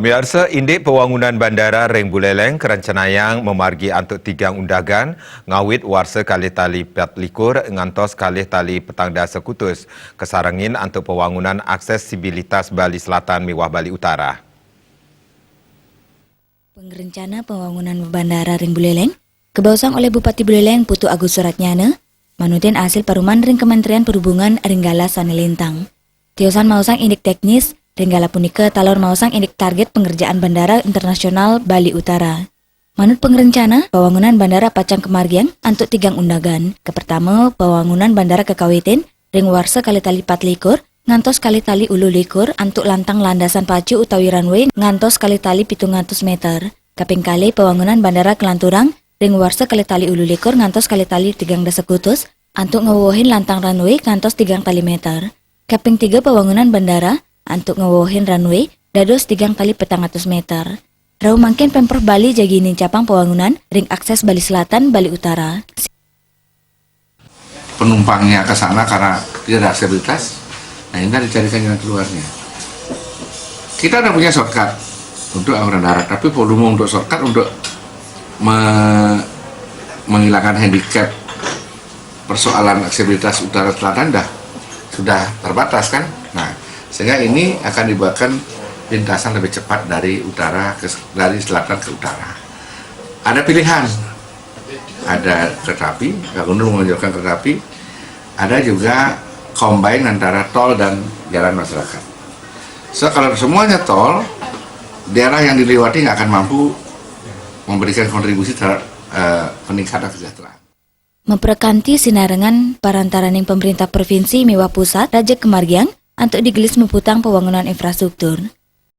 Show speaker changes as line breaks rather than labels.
Pemirsa, Indek Pembangunan Bandara Reng Buleleng kerencanayang memargi antuk tigang undagan ngawit warsa kalih tali 24 ngantos kalih tali petang dasa kutus kesarangin antuk pembangunan aksesibilitas Bali Selatan miwah Bali Utara.
Pengerencana pembangunan Bandara Reng Buleleng kebausang oleh Bupati Buleleng Putu Agus Suratnyana manutin hasil paruman ring Kementerian Perhubungan Ringgala Sanelintang. Tiosan mausang indik teknis Ringgala punika talor mausang indik target pengerjaan Bandara Internasional Bali Utara. Manut pengerencana, pembangunan bandara pacang kemargian antuk tigang undagan. Kepertama, pembangunan bandara kekawitin ring warsa kali tali 24 ngantos kali tali 25 antuk lantang landasan pacu utawi runway ngantos kali tali 700 meter. Kaping kali pembangunan bandara Kelanturang ring warsa kali tali 25 ngantos kali tali 3 dasa kutus antuk ngewohin lantang runway ngantos 3 tali meter. Kaping 3 pembangunan bandara antuk ngewohin runway dados 3 kali 400 meter. Rau mangken Pemprov Bali jagini capang pembangunan ring akses Bali Selatan, Bali Utara.
Penumpangnya ke sana karena tidak ada aksesibilitas, nah ini dicarikan jalan keluarnya. Kita udah punya shortcut untuk angkutan darat, tapi volume untuk shortcut untuk menghilangkan handicap persoalan aksesibilitas utara selatan sudah terbatas kan. Nah, sehingga ini akan dibuatkan lintasan lebih cepat dari dari selatan ke utara. Ada pilihan, ada kereta api, gubernur mengajukan kereta api, ada juga combine antara tol dan jalan masyarakat. So kalau semuanya tol, daerah yang dilewati nggak akan mampu memberikan kontribusi terhadap peningkatan kesejahteraan.
Memperkanti sinarengan parantaraning pemerintah provinsi miwah pusat Raja Kemargian untuk digelis memputang pembangunan infrastruktur.